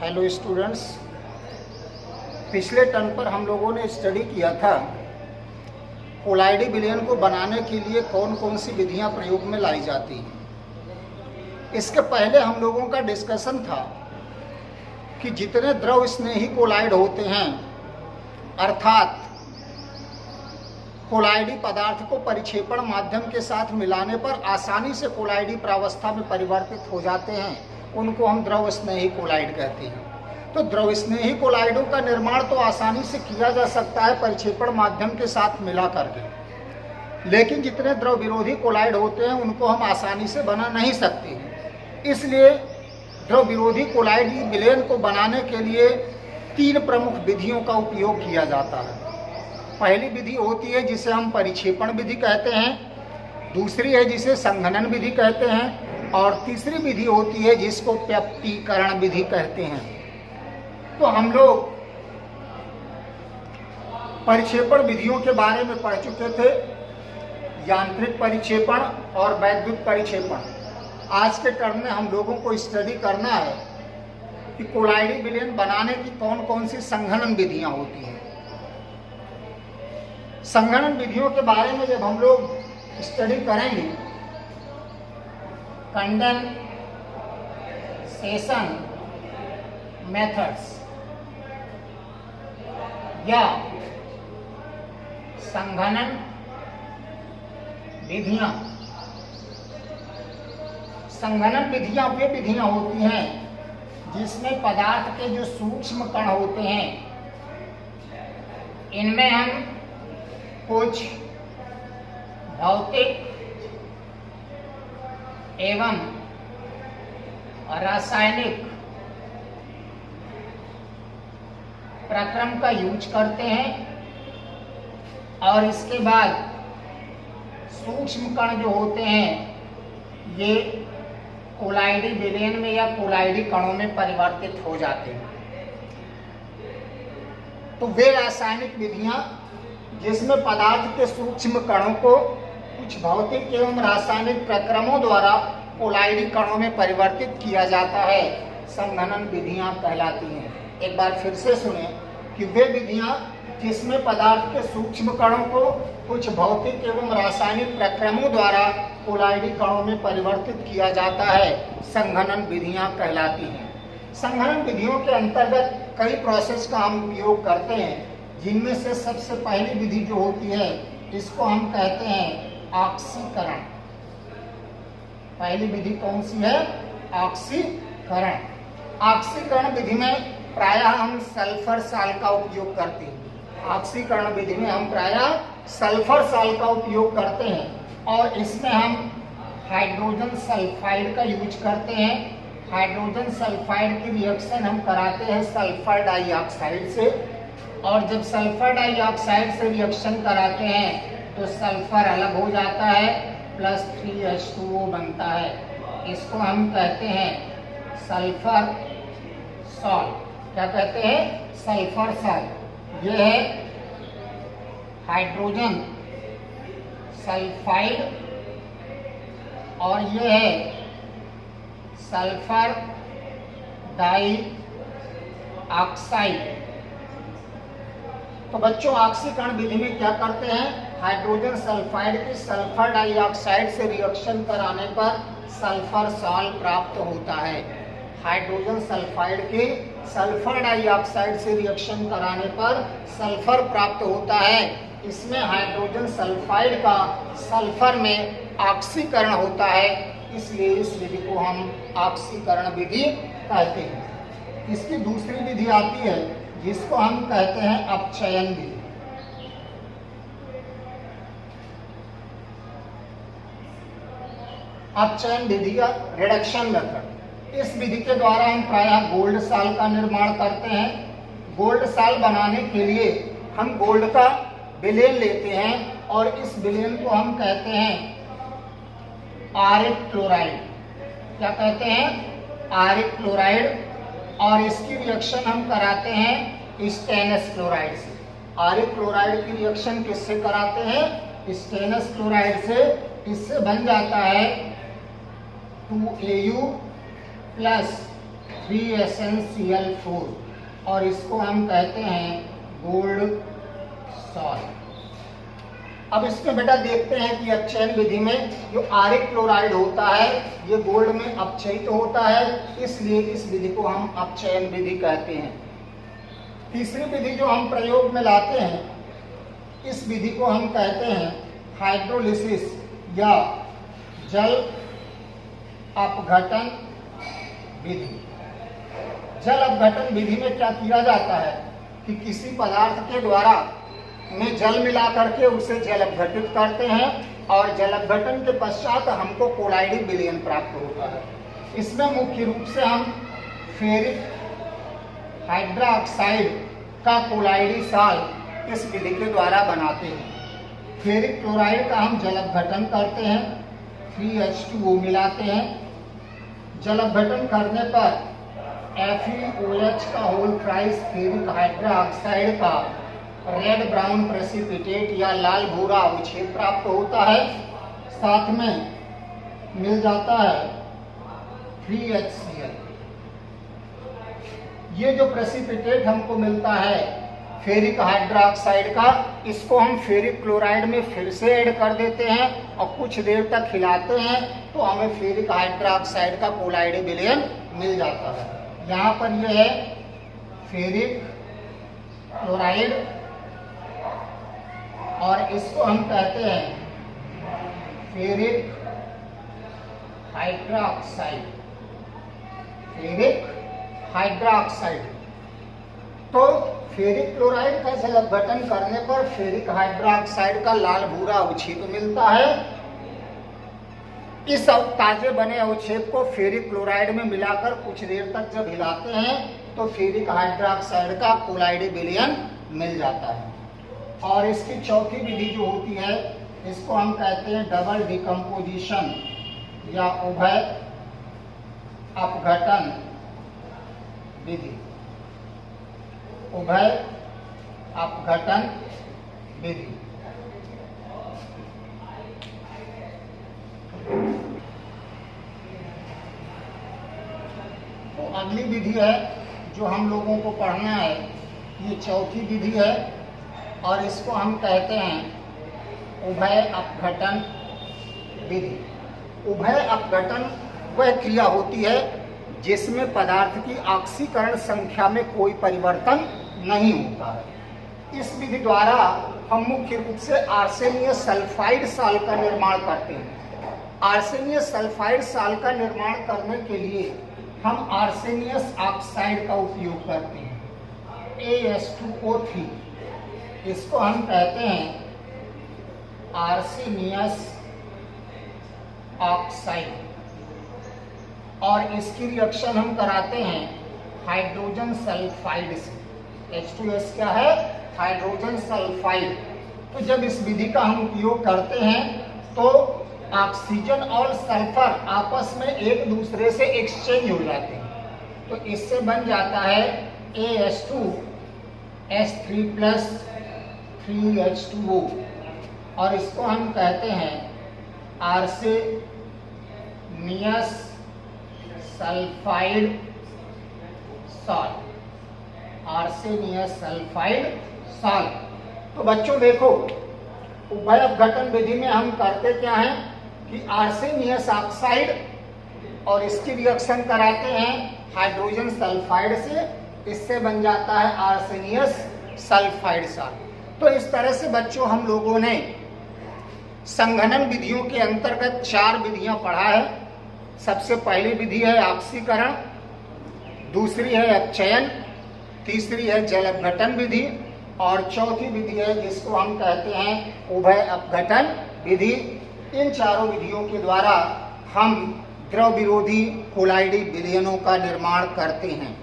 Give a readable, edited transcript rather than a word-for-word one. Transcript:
Hello students, पिछले term पर हम लोगों ने स्टडी किया था कोलाइडी विलयन को बनाने के लिए कौन कौन सी विधियां प्रयोग में लाई जाती हैं। इसके पहले हम लोगों का डिस्कशन था कि जितने द्रव स्नेही कोलाइड होते हैं, अर्थात कोलाइडी पदार्थ को परिक्षेपण माध्यम के साथ मिलाने पर आसानी से कोलाइडी प्रावस्था में परिवर्तित हो जाते हैं, उनको हम द्रव स्नेही कोलाइड कहते हैं। तो द्रव स्नेही कोलाइडों का निर्माण तो आसानी से किया जा सकता है परिक्षेपण माध्यम के साथ मिला करके, लेकिन जितने द्रव विरोधी कोलाइड होते हैं उनको हम आसानी से बना नहीं सकते। इसलिए द्रव विरोधी कोलाइड विलयन को बनाने के लिए 3 प्रमुख विधियों का उपयोग किया जाता है। पहली विधि होती है जिसे हम परिक्षेपण विधि कहते हैं, दूसरी है जिसे संघनन विधि कहते हैं, और तीसरी विधि होती है जिसको व्यक्तीकरण विधि कहते हैं। तो हम लोग परिक्षेपण विधियों के बारे में पढ़ चुके थे, यांत्रिक परिक्षेपण और वैद्युत परिक्षेपण। आज के टर्म में हम लोगों को स्टडी करना है कि कोलाइडी विलयन बनाने की कौन कौन सी संघनन विधियां होती हैं। संघनन विधियों के बारे में जब हम लोग स्टडी करेंगे, कंडेंसेशन मेथड्स या संघनन विधियां। संघनन विधियां वे विधियां होती हैं जिसमें पदार्थ के जो सूक्ष्म कण होते हैं, इनमें हम कुछ भौतिक एवं रासायनिक प्रक्रम का यूज करते हैं, और इसके बाद सूक्ष्म कण जो होते हैं ये कोलाइडी विलयन में या कोलाइडी कणों में परिवर्तित हो जाते हैं। तो वे रासायनिक विधियां जिसमें पदार्थ के सूक्ष्म कणों को कुछ भौतिक एवं रासायनिक प्रक्रमों द्वारा कोलाइडी कणों में परिवर्तित किया जाता है, संघनन विधियां कहलाती हैं। एक बार फिर से सुने कि वे विधियां जिसमें पदार्थ के सूक्ष्म कणों को कुछ भौतिक एवं रासायनिक प्रक्रमों द्वारा कोलाइडी कणों में परिवर्तित किया जाता है, संघनन विधियां कहलाती हैं। संघनन विधियों के अंतर्गत कई प्रोसेस का हम उपयोग करते हैं, जिनमें से सबसे पहली विधि जो होती है इसको हम कहते हैं ऑक्सीकरण। पहली विधि कौन सी है? ऑक्सीकरण। ऑक्सीकरण विधि में प्रायः हम सल्फर साल का उपयोग करते हैं। ऑक्सीकरण विधि में हम प्रायः सल्फर साल का उपयोग करते हैं, और इसमें हम हाइड्रोजन सल्फाइड का यूज करते हैं। हाइड्रोजन सल्फाइड की रिएक्शन हम कराते हैं सल्फर डाइऑक्साइड से, और जब सल्फर डाइऑक्साइड से रिएक्शन कराते हैं तो सल्फर अलग हो जाता है, +3H2O बनता है। इसको हम कहते हैं सल्फर सॉल्ट। क्या कहते हैं? Sulphur salt. यह है हाइड्रोजन सल्फाइड और यह है सल्फर डाइऑक्साइड। तो बच्चों, ऑक्सीकरण विधि में क्या करते हैं? हाइड्रोजन सल्फाइड की सल्फर डाइऑक्साइड से रिएक्शन कराने पर सल्फर सॉल्ट प्राप्त होता है। हाइड्रोजन सल्फाइड के सल्फर डाइऑक्साइड से रिएक्शन कराने पर सल्फर प्राप्त होता है। इसमें हाइड्रोजन सल्फाइड का सल्फर में ऑक्सीकरण होता है, इसलिए इस विधि को हम ऑक्सीकरण विधि कहते हैं। इसकी दूसरी विधि आती है जिसको हम कहते हैं अपचयन विधि। अपचयन विधि या रिडक्शन मेथड। इस विधि के द्वारा हम प्रायः गोल्ड साल का निर्माण करते हैं। गोल्ड साल बनाने के लिए हम गोल्ड का विलयन लेते हैं, और इस विलयन को हम कहते हैं आरिक क्लोराइड। क्या कहते हैं? आरिक क्लोराइड। और इसकी रिएक्शन हम कराते हैं स्टेनस क्लोराइड से। आरिक क्लोराइड की रिएक्शन किससे कराते हैं? स्टेनस क्लोराइड से। इससे बन जाता है 2Au प्लस 3SnCl4 और इसको हम कहते हैं गोल्ड सॉल्ट। अब इसमें बेटा देखते हैं कि अपचयन विधि में जो आरिक क्लोराइड होता है ये गोल्ड में अपचयित होता है, इसलिए इस विधि को हम अपचयन विधि कहते हैं। तीसरी विधि जो हम प्रयोग में लाते हैं, इस विधि को हम कहते हैं हाइड्रोलिसिस या जल अपघटन विधि। जल अपघटन विधि में क्या किया जाता है कि किसी पदार्थ के द्वारा में जल मिला करके उसे जल अपघटित करते हैं और जल अपघटन के पश्चात हमको कोलाइडी विलयन प्राप्त होता है। इसमें मुख्य रूप से हम फेरिक हाइड्रोक्साइड का कोलाइडी साल्ट इस विधि के द्वारा बनाते हैं। फेरिक क्लोराइड का हम जल अपघटन करते हैं, 3H2O मिलाते हैं। जल अपघटन करने पर FeOH का होल ट्राइस फेरिक हाइड्रोक्साइड का रेड ब्राउन प्रेसिपिटेट या लाल भूरा अवक्षेप प्राप्त होता है। साथ में मिल जाता है 3HCl। ये जो प्रेसिपिटेट हमको मिलता है फेरिक हाइड्रोक्साइड का, इसको हम फेरिक क्लोराइड में फिर से ऐड कर देते हैं और कुछ देर तक हिलाते हैं तो हमें फेरिक हाइड्रोक्साइड का कोलाइडी विलयन मिल जाता है। यहाँ पर यह है फेरिक क्लोराइड और इसको हम कहते हैं फेरिक हाइड्रोक्साइड। Ferric hydroxide. तो फेरिक क्लोराइड का जल अपघटन करने पर फेरिक हाइड्रोक्साइड का लाल भूरा अवक्षेप मिलता है। इस ताजे बने अवक्षेप को फेरिक क्लोराइड में मिलाकर कुछ देर तक जब हिलाते हैं तो फेरिक हाइड्रोक्साइड का कोलाइडी विलयन मिल जाता है। और इसकी चौथी विधि जो होती है इसको हम कहते हैं डबल डिकम्पोजिशन या उभय अपघटन विधि। उभय अपघटन विधि। तो अगली विधि है जो हम लोगों को पढ़ना है, ये चौथी विधि है और इसको हम कहते हैं उभय अपघटन विधि। उभय अपघटन वह क्रिया होती है जिसमें पदार्थ की ऑक्सीकरण संख्या में कोई परिवर्तन नहीं होता है। इस विधि द्वारा हम मुख्य रूप से आर्सेनियस सल्फाइड साल्ट का निर्माण करते हैं। आर्सेनियस सल्फाइड साल्ट का निर्माण करने के लिए हम आर्सेनियस ऑक्साइड का उपयोग करते हैं, AS2O3। इसको हम कहते हैं आर्सेनियस ऑक्साइड और इसकी रिएक्शन हम कराते हैं हाइड्रोजन सल्फाइड से। H2S क्या है? Hydrogen sulphide. तो जब इस विधि का हम उपयोग करते हैं तो ऑक्सीजन और सल्फर आपस में एक दूसरे से एक्सचेंज हो जाते हैं। तो इससे बन जाता है AS2S3+ 3H2O और इसको हम कहते हैं arsenious sulphide salt. Arsenious sulphide salt. तो बच्चों देखो, उभय अपघटन विधि में हम करते क्या हैं कि आर्सेनियस ऑक्साइड और इसकी रिएक्शन कराते हैं हाइड्रोजन सल्फाइड से, इससे बन जाता है आर्सेनियस सल्फाइड सॉल्ट। तो इस तरह से बच्चों हम लोगों ने संघनन विधियों के अंतर्गत 4 विधियां पढ़ा है। सबसे पहली विधि है ऑक्सीकरण, दूसरी है अपचयन, तीसरी है जल अपघटन विधि और चौथी विधि है जिसको हम कहते हैं उभय अपघटन विधि। इन चारों विधियों के द्वारा हम द्रव विरोधी कोलाइडी विलयनों का निर्माण करते हैं।